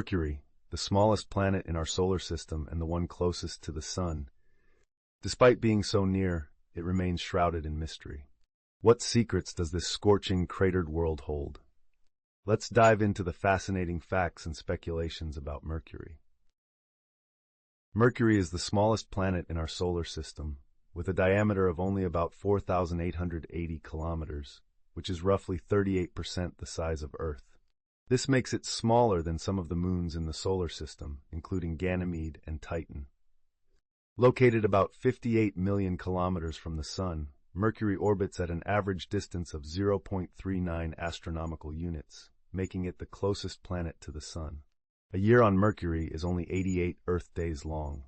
Mercury, the smallest planet in our solar system and the one closest to the Sun. Despite being so near, it remains shrouded in mystery. What secrets does this scorching, cratered world hold? Let's dive into the fascinating facts and speculations about Mercury. Mercury is the smallest planet in our solar system, with a diameter of only about 4,880 kilometers, which is roughly 38% the size of Earth. This makes it smaller than some of the moons in the solar system, including Ganymede and Titan. Located about 58 million kilometers from the Sun, Mercury orbits at an average distance of 0.39 astronomical units, making it the closest planet to the Sun. A year on Mercury is only 88 Earth days long.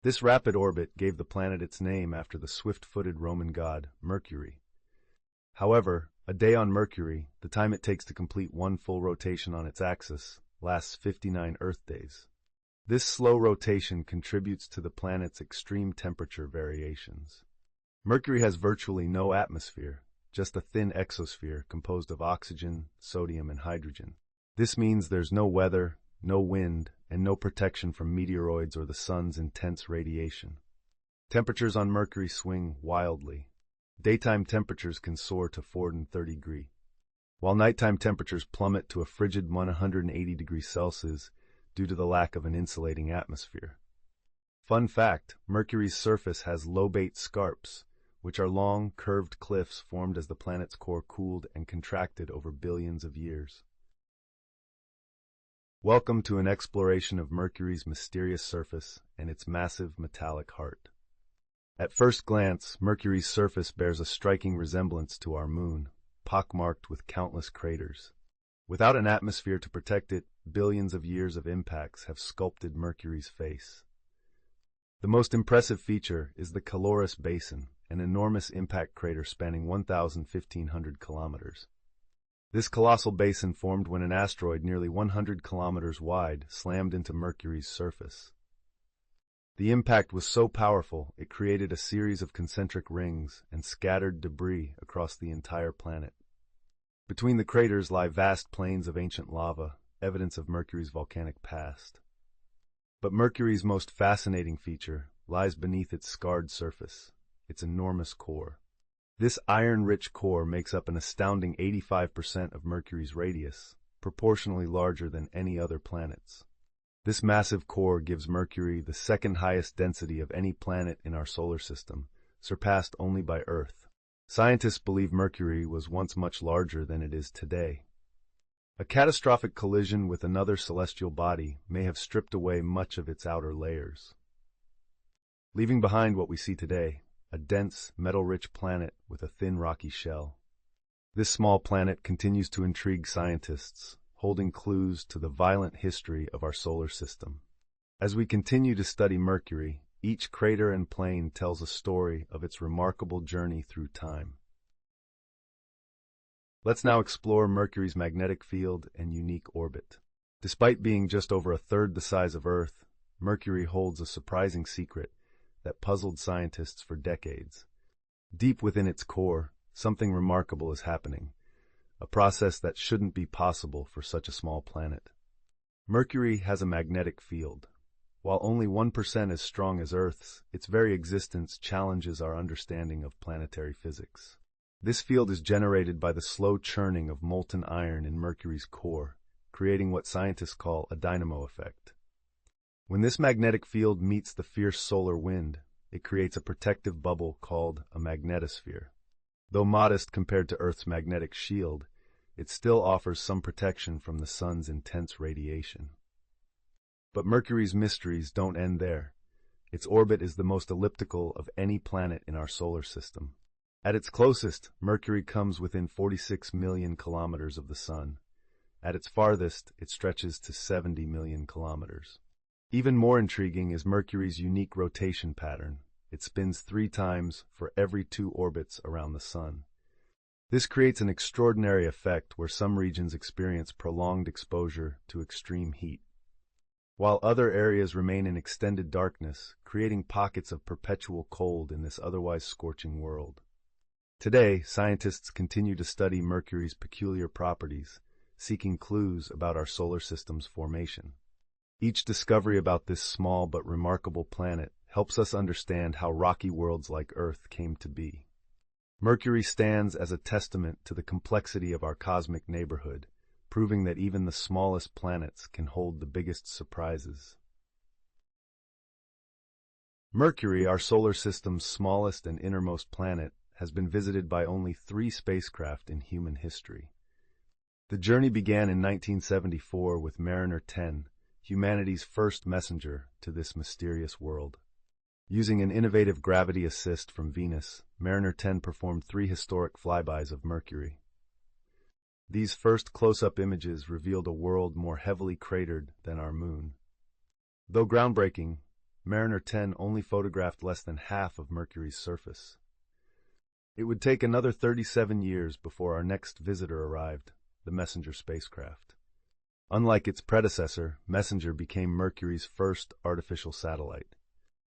This rapid orbit gave the planet its name after the swift-footed Roman god, Mercury. However, a day on Mercury, the time it takes to complete one full rotation on its axis, lasts 59 Earth days. This slow rotation contributes to the planet's extreme temperature variations. Mercury has virtually no atmosphere, just a thin exosphere composed of oxygen, sodium, and hydrogen. This means there's no weather, no wind, and no protection from meteoroids or the sun's intense radiation. Temperatures on Mercury swing wildly. Daytime temperatures can soar to 430 degrees, while nighttime temperatures plummet to a frigid 180 degrees Celsius due to the lack of an insulating atmosphere. Fun fact, Mercury's surface has lobate scarps, which are long, curved cliffs formed as the planet's core cooled and contracted over billions of years. Welcome to an exploration of Mercury's mysterious surface and its massive metallic heart. At first glance, Mercury's surface bears a striking resemblance to our moon, pockmarked with countless craters. Without an atmosphere to protect it, billions of years of impacts have sculpted Mercury's face. The most impressive feature is the Caloris Basin, an enormous impact crater spanning 1,500 kilometers. This colossal basin formed when an asteroid nearly 100 kilometers wide slammed into Mercury's surface. The impact was so powerful, it created a series of concentric rings and scattered debris across the entire planet. Between the craters lie vast plains of ancient lava, evidence of Mercury's volcanic past. But Mercury's most fascinating feature lies beneath its scarred surface, its enormous core. This iron-rich core makes up an astounding 85% of Mercury's radius, proportionally larger than any other planet's. This massive core gives Mercury the second highest density of any planet in our solar system, surpassed only by Earth. Scientists believe Mercury was once much larger than it is today. A catastrophic collision with another celestial body may have stripped away much of its outer layers, leaving behind what we see today, a dense, metal-rich planet with a thin rocky shell. This small planet continues to intrigue scientists, holding clues to the violent history of our solar system. As we continue to study Mercury, each crater and plain tells a story of its remarkable journey through time. Let's now explore Mercury's magnetic field and unique orbit. Despite being just over a third the size of Earth, Mercury holds a surprising secret that puzzled scientists for decades. Deep within its core, something remarkable is happening, a process that shouldn't be possible for such a small planet. Mercury has a magnetic field. While only 1% as strong as Earth's, its very existence challenges our understanding of planetary physics. This field is generated by the slow churning of molten iron in Mercury's core, creating what scientists call a dynamo effect. When this magnetic field meets the fierce solar wind, it creates a protective bubble called a magnetosphere. Though modest compared to Earth's magnetic shield, it still offers some protection from the sun's intense radiation. But Mercury's mysteries don't end there. Its orbit is the most elliptical of any planet in our solar system. At its closest, Mercury comes within 46 million kilometers of the Sun. At its farthest, it stretches to 70 million kilometers. Even more intriguing is Mercury's unique rotation pattern. It spins 3 times for every 2 orbits around the Sun. This creates an extraordinary effect where some regions experience prolonged exposure to extreme heat, while other areas remain in extended darkness, creating pockets of perpetual cold in this otherwise scorching world. Today, scientists continue to study Mercury's peculiar properties, seeking clues about our solar system's formation. Each discovery about this small but remarkable planet helps us understand how rocky worlds like Earth came to be. Mercury stands as a testament to the complexity of our cosmic neighborhood, proving that even the smallest planets can hold the biggest surprises. Mercury, our solar system's smallest and innermost planet, has been visited by only 3 spacecraft in human history. The journey began in 1974 with Mariner 10, humanity's first messenger to this mysterious world. Using an innovative gravity assist from Venus, Mariner 10 performed 3 historic flybys of Mercury. These first close-up images revealed a world more heavily cratered than our moon. Though groundbreaking, Mariner 10 only photographed less than half of Mercury's surface. It would take another 37 years before our next visitor arrived, the Messenger spacecraft. Unlike its predecessor, Messenger became Mercury's first artificial satellite.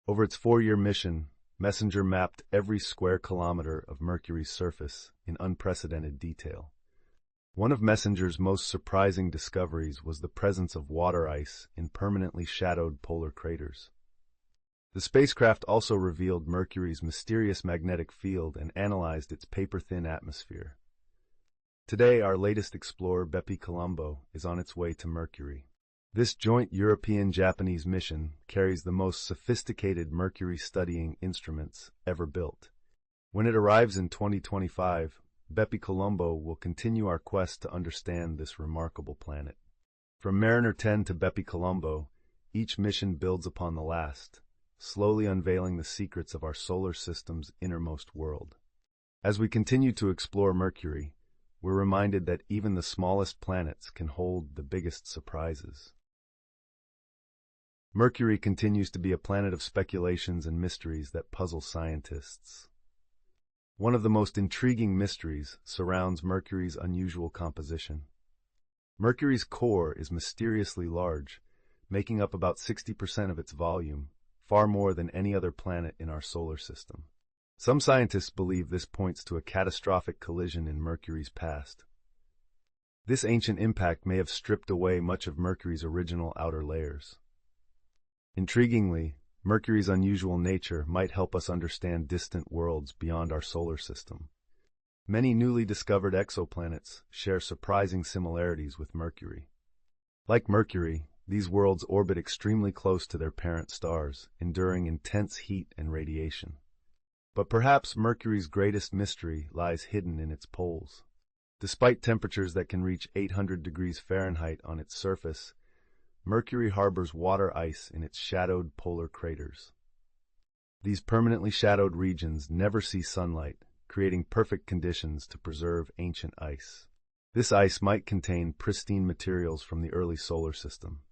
Over its 4-year mission, Messenger mapped every square kilometer of Mercury's surface in unprecedented detail. One of Messenger's most surprising discoveries was the presence of water ice in permanently shadowed polar craters. The spacecraft also revealed Mercury's mysterious magnetic field and analyzed its paper-thin atmosphere. Today, our latest explorer, BepiColombo, is on its way to Mercury. This joint European-Japanese mission carries the most sophisticated Mercury-studying instruments ever built. When it arrives in 2025, BepiColombo will continue our quest to understand this remarkable planet. From Mariner 10 to BepiColombo, each mission builds upon the last, slowly unveiling the secrets of our solar system's innermost world. As we continue to explore Mercury, we're reminded that even the smallest planets can hold the biggest surprises. Mercury continues to be a planet of speculations and mysteries that puzzle scientists. One of the most intriguing mysteries surrounds Mercury's unusual composition. Mercury's core is mysteriously large, making up about 60% of its volume, far more than any other planet in our solar system. Some scientists believe this points to a catastrophic collision in Mercury's past. This ancient impact may have stripped away much of Mercury's original outer layers. Intriguingly, Mercury's unusual nature might help us understand distant worlds beyond our solar system. Many newly discovered exoplanets share surprising similarities with Mercury. Like Mercury, these worlds orbit extremely close to their parent stars, enduring intense heat and radiation. But perhaps Mercury's greatest mystery lies hidden in its poles. Despite temperatures that can reach 800 degrees Fahrenheit on its surface, Mercury harbors water ice in its shadowed polar craters. These permanently shadowed regions never see sunlight, creating perfect conditions to preserve ancient ice. This ice might contain pristine materials from the early solar system.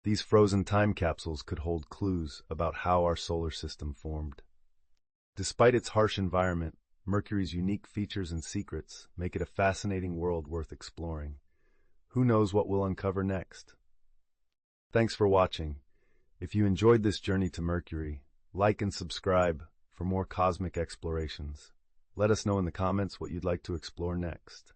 These frozen time capsules could hold clues about how our solar system formed. Despite its harsh environment, Mercury's unique features and secrets make it a fascinating world worth exploring. Who knows what we'll uncover next? Thanks for watching. If you enjoyed this journey to Mercury, like and subscribe for more cosmic explorations. Let us know in the comments what you'd like to explore next.